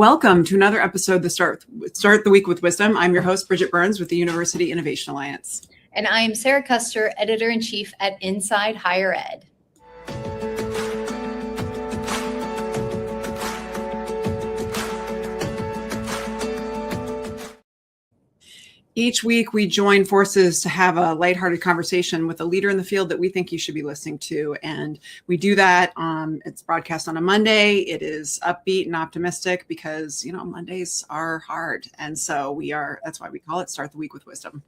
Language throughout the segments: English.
Welcome to another episode of Start the Week with Wisdom. I'm your host, Bridget Burns with the University Innovation Alliance. And I am Sara Custer, Editor-in-Chief at Inside Higher Ed. Each week, we join forces to have a lighthearted conversation with a leader in the field that we think you should be listening to. And we do that. It's broadcast on a Monday. It is upbeat and optimistic because, Mondays are hard. And so that's why we call it Start the Week with Wisdom.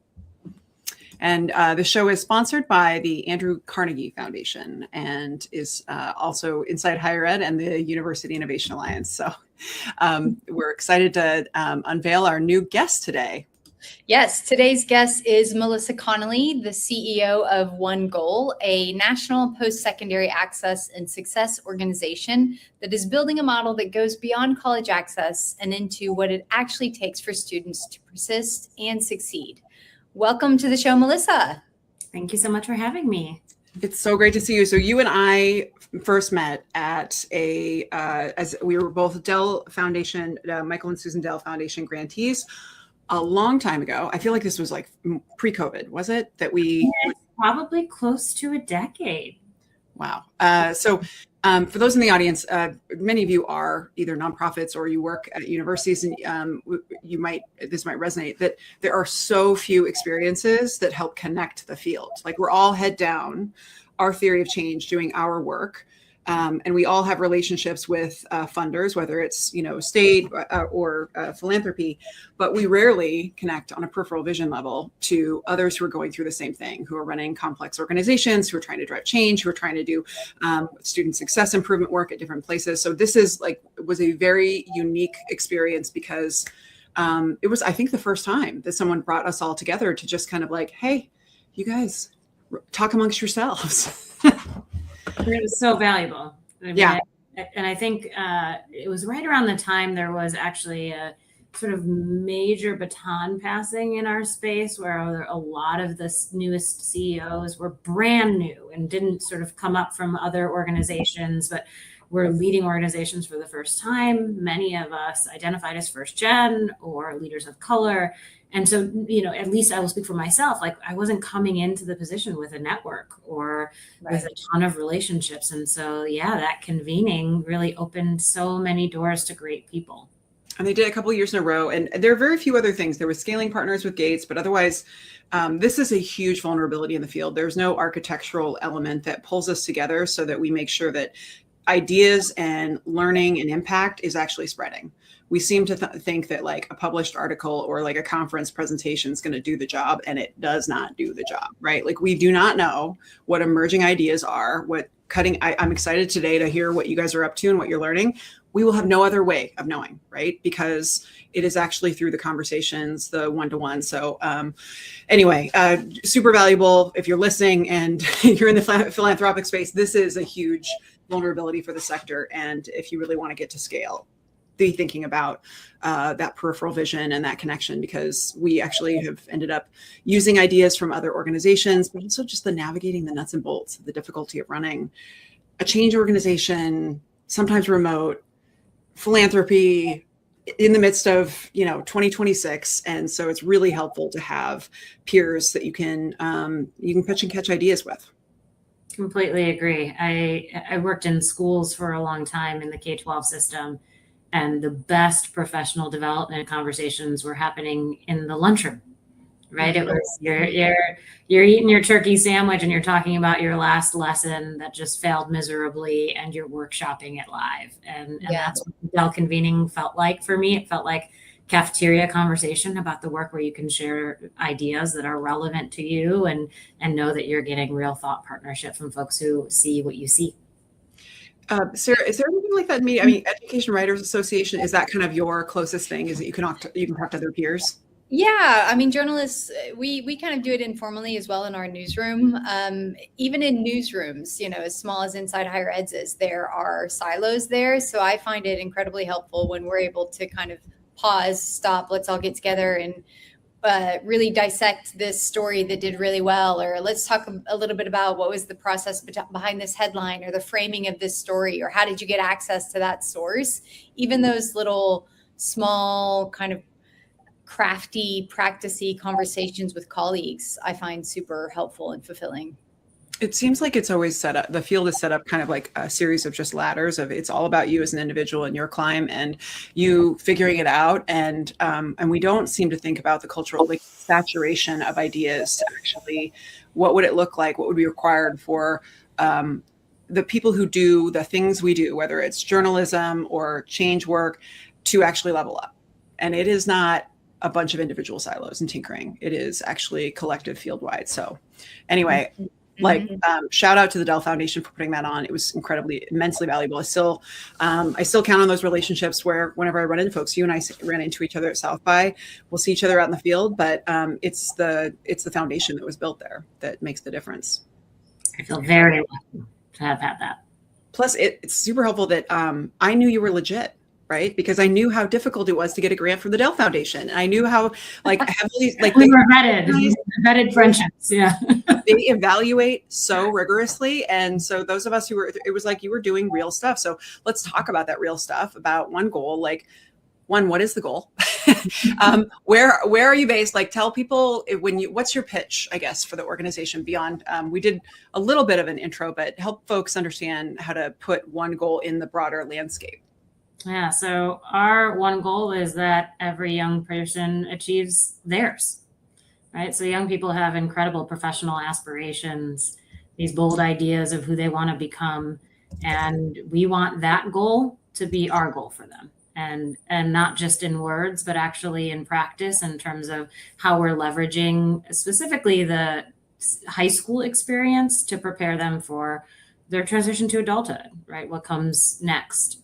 And the show is sponsored by the Andrew Carnegie Foundation and is also Inside Higher Ed and the University Innovation Alliance. So we're excited to unveil our new guest today. Yes, today's guest is Melissa Connelly, the CEO of OneGoal, a national post-secondary access and success organization that is building a model that goes beyond college access and into what it actually takes for students to persist and succeed. Welcome to the show, Melissa. Thank you so much for having me. It's so great to see you. So you and I first met at as we were both Dell Foundation, Michael and Susan Dell Foundation grantees. A long time ago. I feel like this was like pre-COVID, was it? It's probably close to a decade. Wow. So for those in the audience, many of you are either nonprofits or you work at universities, and this might resonate, that there are so few experiences that help connect the field. Like we're all head down, our theory of change, doing our work. And we all have relationships with funders, whether it's, state or philanthropy, but we rarely connect on a peripheral vision level to others who are going through the same thing, who are running complex organizations, who are trying to drive change, who are trying to do student success improvement work at different places. So this was a very unique experience because it was, I think, the first time that someone brought us all together to just kind of like, hey, you guys talk amongst yourselves. It was so valuable. Yeah. And I think it was right around the time there was actually a sort of major baton passing in our space where a lot of the newest CEOs were brand new and didn't sort of come up from other organizations, but were leading organizations for the first time. Many of us identified as first gen or leaders of color. And so, at least I will speak for myself, like I wasn't coming into the position with a network or with a ton of relationships. And so, that convening really opened so many doors to great people. And they did a couple of years in a row. And there are very few other things. There was scaling partners with Gates, but otherwise, this is a huge vulnerability in the field. There's no architectural element that pulls us together so that we make sure that ideas and learning and impact is actually spreading. We seem to think that like a published article or like a conference presentation is going to do the job, and it does not do the job, right? Like we do not know what emerging ideas are, I'm excited today to hear what you guys are up to and what you're learning. We will have no other way of knowing, right? Because it is actually through the conversations, the one-to-one. So anyway, super valuable. If you're listening and you're in the philanthropic space, this is a huge vulnerability for the sector. And if you really want to get to scale, be thinking about that peripheral vision and that connection, because we actually have ended up using ideas from other organizations, but also just the navigating the nuts and bolts, the difficulty of running a change organization, sometimes remote, philanthropy in the midst of 2026. And so it's really helpful to have peers that you can pitch and catch ideas with. Completely agree. I worked in schools for a long time in the K-12 system, and the best professional development conversations were happening in the lunchroom, right? It was you're eating your turkey sandwich and you're talking about your last lesson that just failed miserably, and you're workshopping it live. And that's what Dell convening felt like for me. It felt like cafeteria conversation about the work where you can share ideas that are relevant to you and know that you're getting real thought partnership from folks who see what you see. Sara, is there anything like that in media? I mean, Education Writers Association, is that kind of your closest thing? Is that you can talk to other peers? Yeah, I mean, journalists, we kind of do it informally as well in our newsroom. Even in newsrooms, as small as Inside Higher Ed's is, there are silos there. So I find it incredibly helpful when we're able to kind of pause, stop, let's all get together and really dissect this story that did really well, or let's talk a little bit about what was the process behind this headline or the framing of this story, or how did you get access to that source. Even those little small kind of crafty, practicey conversations with colleagues, I find super helpful and fulfilling. It seems like it's always set up, the field is set up kind of like a series of just ladders of it's all about you as an individual and your climb and you figuring it out. And we don't seem to think about the cultural like saturation of ideas to actually, what would it look like? What would be required for the people who do the things we do, whether it's journalism or change work, to actually level up. And it is not a bunch of individual silos and tinkering. It is actually collective field wide. So anyway, like shout out to the Dell Foundation for putting that on. It was immensely valuable. I still count on those relationships where whenever I run into folks, you and I ran into each other at South by, we'll see each other out in the field, but it's the foundation that was built there that makes the difference. I feel very lucky to have had that. Plus it's super helpful that I knew you were legit. Right? Because I knew how difficult it was to get a grant from the Dell Foundation. And I knew how like heavily, like we were vetted friendships. Yeah. They evaluate so rigorously. And so those of us who were, it was like you were doing real stuff. So let's talk about that real stuff, about OneGoal. Like, one, what is the goal? Where are you based? Like, tell people what's your pitch, I guess, for the organization beyond, we did a little bit of an intro, but help folks understand how to put OneGoal in the broader landscape. Yeah, so our one goal is that every young person achieves theirs, right? So young people have incredible professional aspirations, these bold ideas of who they want to become. And we want that goal to be our goal for them. And not just in words, but actually in practice in terms of how we're leveraging specifically the high school experience to prepare them for their transition to adulthood, right? What comes next?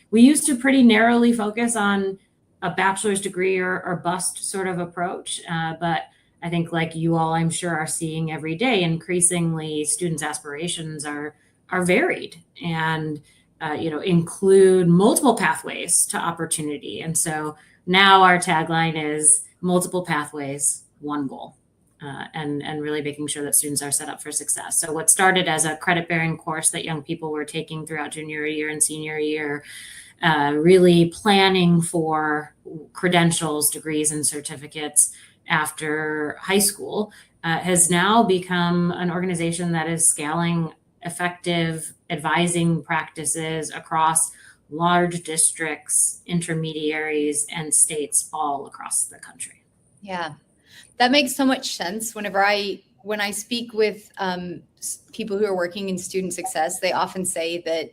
We used to pretty narrowly focus on a bachelor's degree or bust sort of approach. But I think like you all, I'm sure, are seeing every day, increasingly students' aspirations are varied and include multiple pathways to opportunity. And so now our tagline is multiple pathways, one goal. And really making sure that students are set up for success. So what started as a credit-bearing course that young people were taking throughout junior year and senior year, really planning for credentials, degrees, and certificates after high school, has now become an organization that is scaling effective advising practices across large districts, intermediaries, and states all across the country. Yeah. That makes so much sense. When I speak with people who are working in student success, they often say that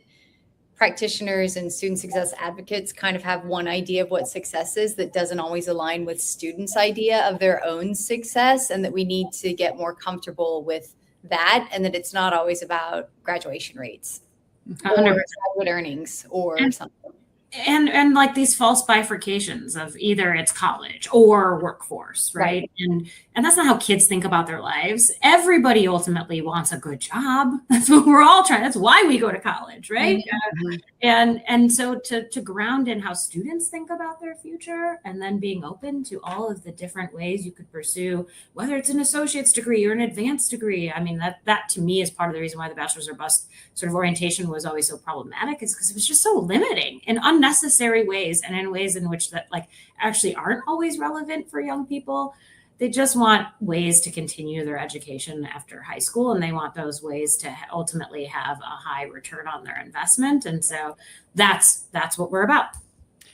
practitioners and student success advocates kind of have one idea of what success is that doesn't always align with students' idea of their own success, and that we need to get more comfortable with that, and that it's not always about graduation rates 100%. or graduate earnings or something. And like these false bifurcations of either it's college or workforce, right? And that's not how kids think about their lives. Everybody ultimately wants a good job. That's what we're all trying. That's why we go to college, right? Mm-hmm. And so to ground in how students think about their future, and then being open to all of the different ways you could pursue, whether it's an associate's degree or an advanced degree. I mean, that to me is part of the reason why the bachelor's or bust sort of orientation was always so problematic, is because it was just so limiting and unnecessary ways, and in ways in which that like actually aren't always relevant for young people. They just want ways to continue their education after high school, and they want those ways to ultimately have a high return on their investment. And so that's what we're about.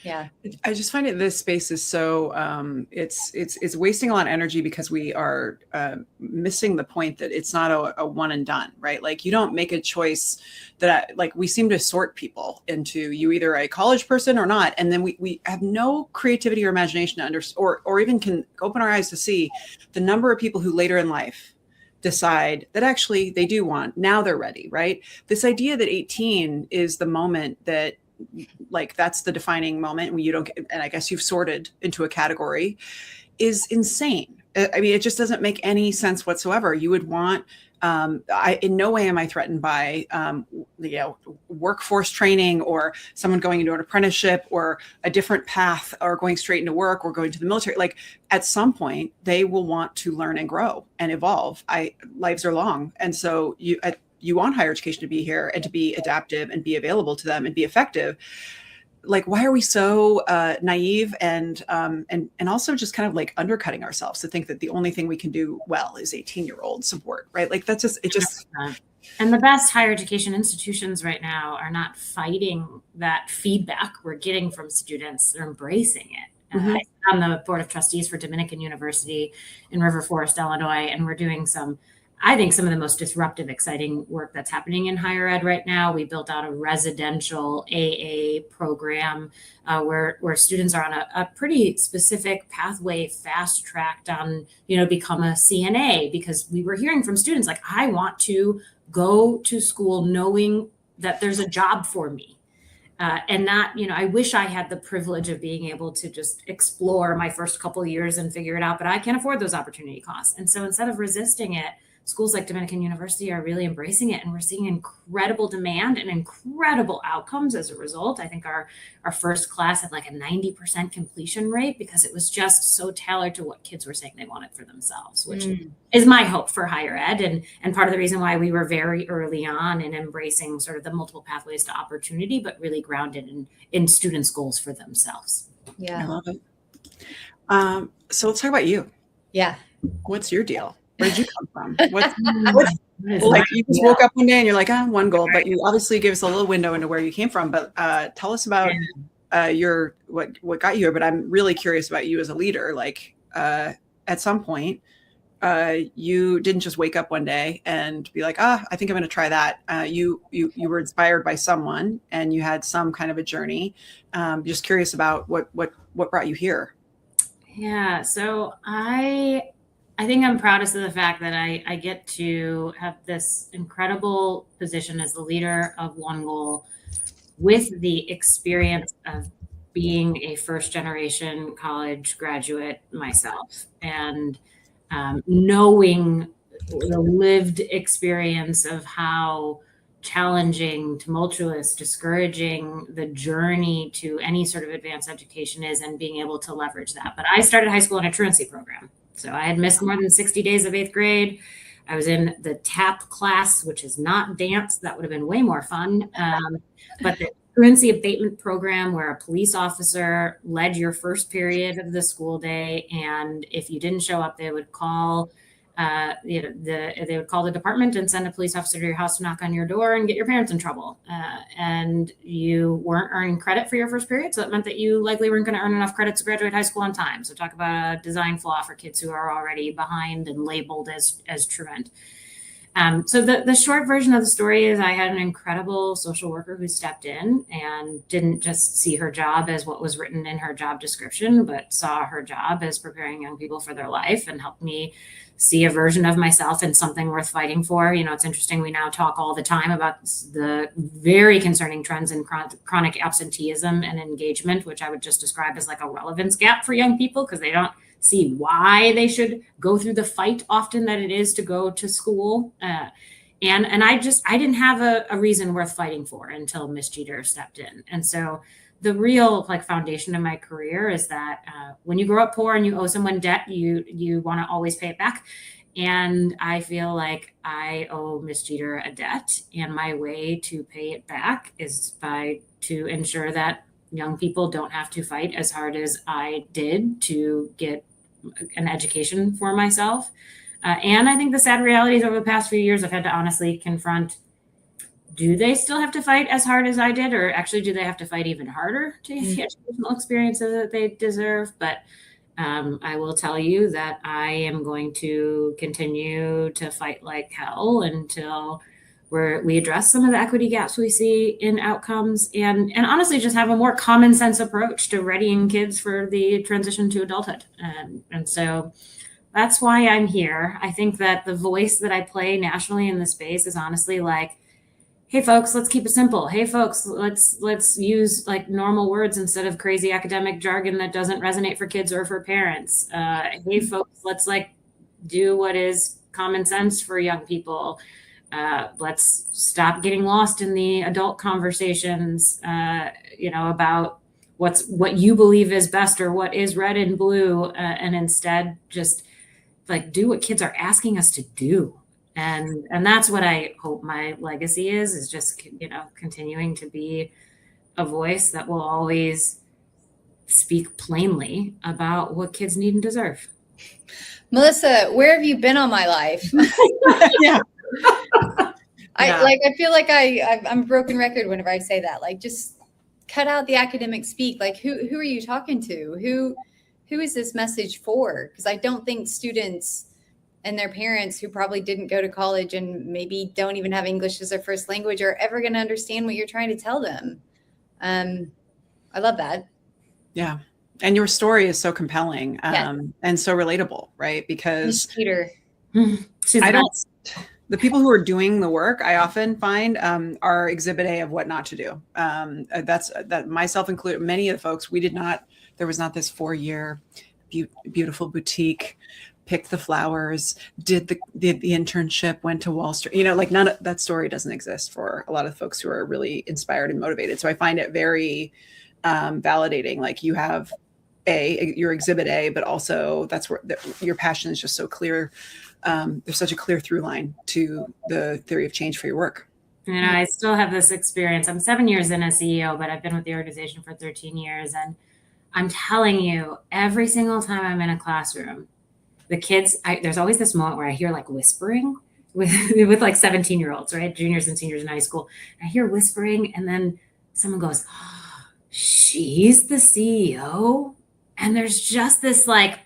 Yeah. I just find this space is so, it's wasting a lot of energy because we are missing the point that it's not a one and done, right? Like you don't make a choice that we seem to sort people into you either a college person or not. And then we have no creativity or imagination to or even can open our eyes to see the number of people who later in life decide that actually they do want, now they're ready, right? This idea that 18 is the moment that that's the defining moment when you don't get, and I guess you've sorted into a category, is insane. I mean, it just doesn't make any sense whatsoever. You would want, in no way am I threatened by, workforce training or someone going into an apprenticeship or a different path or going straight into work or going to the military. Like at some point they will want to learn and grow and evolve. Lives are long. And so you want higher education to be here and to be adaptive and be available to them and be effective. like, why are we so naive and also just kind of like undercutting ourselves to think that the only thing we can do well is 18-year-old support, right? Like that's just, it just. And the best higher education institutions right now are not fighting that feedback we're getting from students. They're embracing it. I sit on the board of trustees for Dominican University in River Forest, Illinois, and we're doing I think some of the most disruptive, exciting work that's happening in higher ed right now. We built out a residential AA program where students are on a pretty specific pathway, fast tracked on, become a CNA, because we were hearing from students like, I want to go to school knowing that there's a job for me. And not, I wish I had the privilege of being able to just explore my first couple of years and figure it out, but I can't afford those opportunity costs. And so instead of resisting it, schools like Dominican University are really embracing it, and we're seeing incredible demand and incredible outcomes as a result. I think our first class had like a 90% completion rate because it was just so tailored to what kids were saying they wanted for themselves, which is my hope for higher ed, and part of the reason why we were very early on in embracing sort of the multiple pathways to opportunity, but really grounded in students' goals for themselves. Yeah. I love it. So let's talk about you. Yeah. What's your deal? Where did you come from? What's like, you just woke up one day and you're like, OneGoal, but you obviously give us a little window into where you came from. But tell us about what got you here. But I'm really curious about you as a leader. Like at some point, you didn't just wake up one day and be like, I think I'm going to try that. You were inspired by someone, and you had some kind of a journey. Just curious about what brought you here. Yeah. So I think I'm proudest of the fact that I get to have this incredible position as the leader of OneGoal with the experience of being a first generation college graduate myself, and knowing the lived experience of how challenging, tumultuous, discouraging the journey to any sort of advanced education is, and being able to leverage that. But I started high school in a truancy program. So I had missed more than 60 days of 8th grade. I was in the TAP class, which is not dance. That would have been way more fun. But the truancy abatement program, where a police officer led your first period of the school day, and if you didn't show up, they would call they would call the department and send a police officer to your house to knock on your door and get your parents in trouble. And you weren't earning credit for your first period. So it meant that you likely weren't going to earn enough credits to graduate high school on time. So talk about a design flaw for kids who are already behind and labeled as truant. So the short version of the story is I had an incredible social worker who stepped in and didn't just see her job as what was written in her job description, but saw her job as preparing young people for their life, and helped me see a version of myself and something worth fighting for. It's interesting. We now talk all the time about the very concerning trends in chronic absenteeism and engagement, which I would just describe as like a relevance gap for young people, because they don't see why they should go through the fight often that it is to go to school. And I didn't have a reason worth fighting for until Miss Jeter stepped in. And so the real foundation of my career is that when you grow up poor and you owe someone debt, you want to always pay it back. And I feel like I owe Miss Jeter a debt, and my way to pay it back is to ensure that young people don't have to fight as hard as I did to get an education for myself. And I think the sad reality is over the past few years, I've had to honestly confront, do they still have to fight as hard as I did? Or actually, do they have to fight even harder to get the educational experiences that they deserve? But I will tell you that I am going to continue to fight like hell until we address some of the equity gaps we see in outcomes, and honestly just have a more common sense approach to readying kids for the transition to adulthood. And so that's why I'm here. I think that the voice that I play nationally in the space is honestly like, hey folks, let's keep it simple. Hey folks, let's use normal words instead of crazy academic jargon that doesn't resonate for kids or for parents. Hey folks, let's do what is common sense for young people. Let's stop getting lost in the adult conversations, about what you believe is best or what is red and blue, and instead just do what kids are asking us to do. And that's what I hope my legacy is just, continuing to be a voice that will always speak plainly about what kids need and deserve. Melissa, where have you been all my life? Yeah. I feel like I'm a broken record whenever I say that. Like, just cut out the academic speak. Like, who are you talking to? Who is this message for? Because I don't think students and their parents who probably didn't go to college and maybe don't even have English as their first language are ever going to understand what you're trying to tell them. I love that. Yeah. And your story is so compelling and so relatable, right? Because the people who are doing the work, I often find are exhibit A of what not to do. That myself included, many of the folks, there was not this 4-year beautiful boutique, picked the flowers, did the internship, went to Wall Street, like none of that story doesn't exist for a lot of folks who are really inspired and motivated. So I find it very validating. Like you have your exhibit A, but also that's where your passion is just so clear. There's such a clear through line to the theory of change for your work. I still have this experience. I'm 7 years in as CEO, but I've been with the organization for 13 years. And I'm telling you, every single time I'm in a classroom, the kids, there's always this moment where I hear like whispering with like 17-year-olds, right? Juniors and seniors in high school. I hear whispering, and then someone goes, oh, she's the CEO. And there's just this like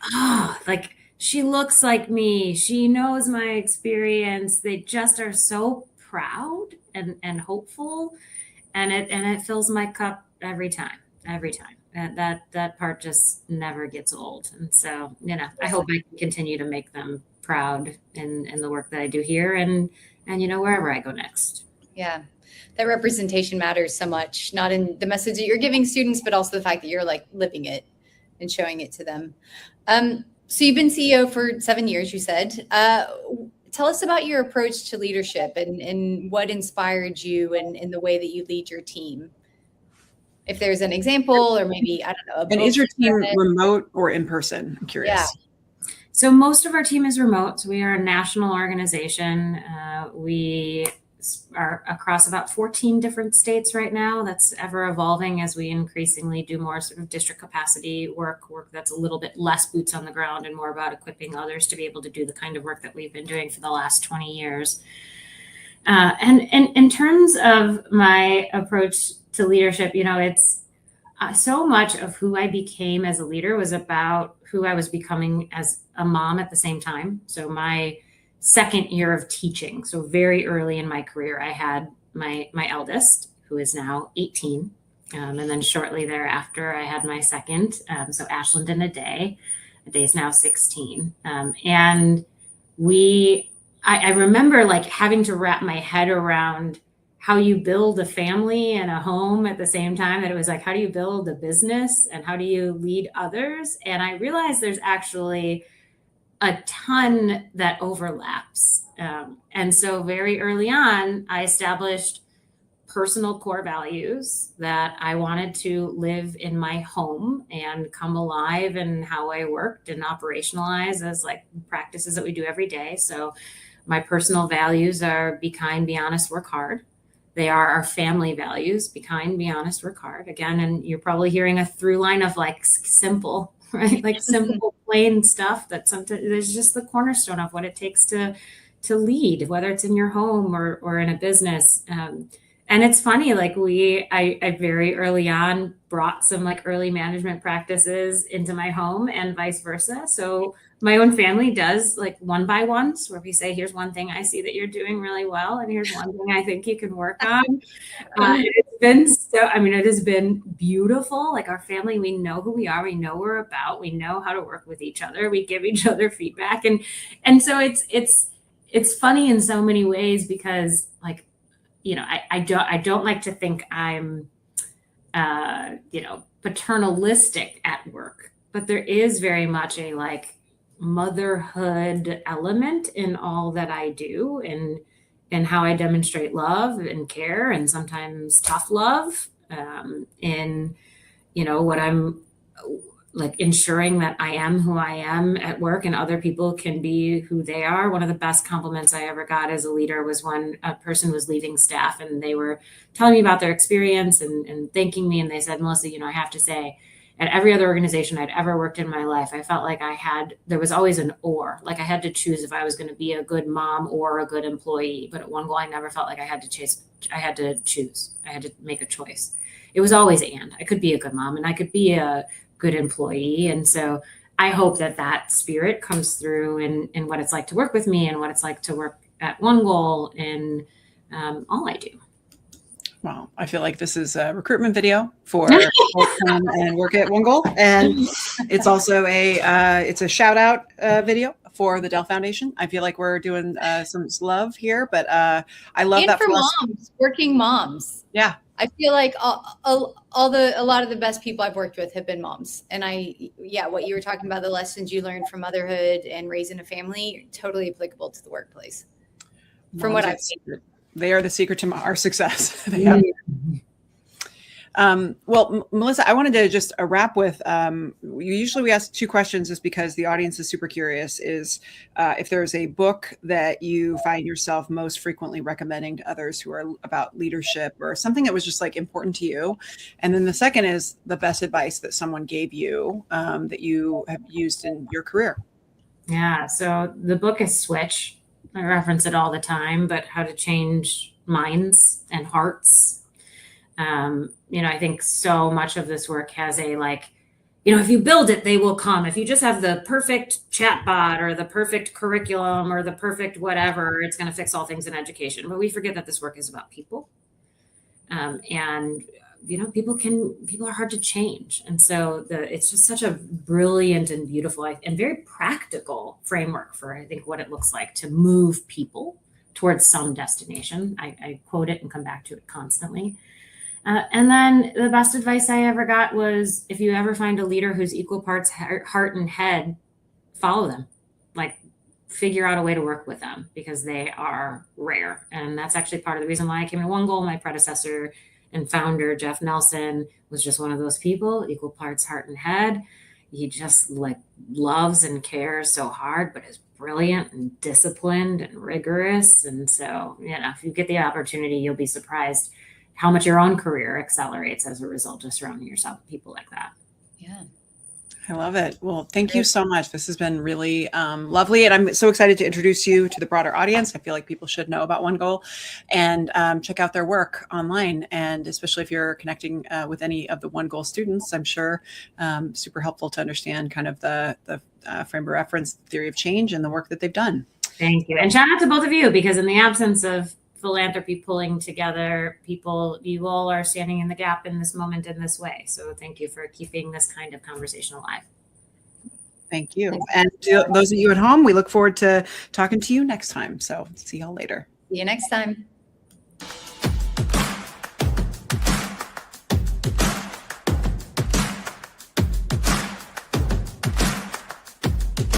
she looks like me. She knows my experience. They just are so proud and hopeful. And it fills my cup every time. That part just never gets old. And so, I hope I can continue to make them proud in the work that I do here and wherever I go next. Yeah. That representation matters so much, not in the message that you're giving students, but also the fact that you're like living it and showing it to them. So you've been CEO for 7 years, you said. Tell us about your approach to leadership and what inspired you and the way that you lead your team. If there's an example or maybe, I don't know. And is your team remote or in person? I'm curious. Yeah. So most of our team is remote. So we are a national organization. We are across about 14 different states right now. That's ever evolving as we increasingly do more sort of district capacity work that's a little bit less boots on the ground and more about equipping others to be able to do the kind of work that we've been doing for the last 20 years. And in terms of my approach to leadership, it's so much of who I became as a leader was about who I was becoming as a mom at the same time. So my second year of teaching, so very early in my career, I had my eldest, who is now 18. And then shortly thereafter, I had my second, so Ashland and Aday. Aday's now 16. And I remember like having to wrap my head around how you build a family and a home at the same time, that it was like, how do you build a business and how do you lead others? And I realized there's actually a ton that overlaps. And so very early on, I established personal core values that I wanted to live in my home and come alive in how I worked and operationalize as like practices that we do every day. So my personal values are be kind, be honest, work hard. They are our family values, be kind, be honest, work hard. Again, and you're probably hearing a through line of like simple, right? Like simple, plain stuff that sometimes there's just the cornerstone of what it takes to lead, whether it's in your home or in a business. And it's funny, like I very early on brought some like early management practices into my home and vice versa. So my own family does like 1-by-1s where we say, here's one thing I see that you're doing really well. And here's one thing I think you can work on. It's been it has been beautiful. Like our family, we know who we are. We know what we're about. We know how to work with each other. We give each other feedback. And so it's funny in so many ways because like, I don't like to think I'm, paternalistic at work, but there is very much a like motherhood element in all that I do and how I demonstrate love and care and sometimes tough love in, what I'm like ensuring that I am who I am at work and other people can be who they are. One of the best compliments I ever got as a leader was when a person was leaving staff and they were telling me about their experience and thanking me. And they said, Melissa, I have to say, at every other organization I'd ever worked in my life, I felt like there was always an or, like I had to choose if I was going to be a good mom or a good employee. But at OneGoal, I never felt like I had to choose. I had to make a choice. It was always and. I could be a good mom and I could be a good employee. And so I hope that spirit comes through in what it's like to work with me and what it's like to work at OneGoal in all I do. Wow. I feel like this is a recruitment video for both come and work at OneGoal. And it's also it's a shout out video for the Dell Foundation. I feel like we're doing some love here, but I love and that for moms, working moms. Yeah. I feel like a lot of the best people I've worked with have been moms. And what you were talking about, the lessons you learned from motherhood and raising a family, totally applicable to the workplace. From what I've seen. They are the secret to our success. Well, Melissa, I wanted to just wrap with, usually we ask 2 questions just because the audience is super curious, is if there's a book that you find yourself most frequently recommending to others who are about leadership or something that was just like important to you. And then the second is the best advice that someone gave you that you have used in your career. Yeah. So the book is Switch. I reference it all the time, but how to change minds and hearts. I think so much of this work has if you build it, they will come. If you just have the perfect chatbot or the perfect curriculum or the perfect whatever, it's going to fix all things in education. But we forget that this work is about people. People are hard to change. And so it's just such a brilliant and beautiful and very practical framework for, I think, what it looks like to move people towards some destination. I quote it and come back to it constantly. And then the best advice I ever got was, if you ever find a leader who's equal parts heart and head, follow them. Like, figure out a way to work with them because they are rare. And that's actually part of the reason why I came to OneGoal. My predecessor and founder, Jeff Nelson, was just one of those people, equal parts heart and head. He just loves and cares so hard, but is brilliant and disciplined and rigorous. And so, if you get the opportunity, you'll be surprised how much your own career accelerates as a result of surrounding yourself with people like that. Yeah. I love it. Well, thank you so much. This has been really lovely. And I'm so excited to introduce you to the broader audience. I feel like people should know about OneGoal and check out their work online. And especially if you're connecting with any of the OneGoal students, I'm sure super helpful to understand kind of the frame of reference, theory of change, and the work that they've done. Thank you. And shout out to both of you, because in the absence of philanthropy pulling together people, you all are standing in the gap in this moment in this way. So thank you for keeping this kind of conversation alive. Thank you. And to those of you at home, we look forward to talking to you next time. So see y'all later. See you next time.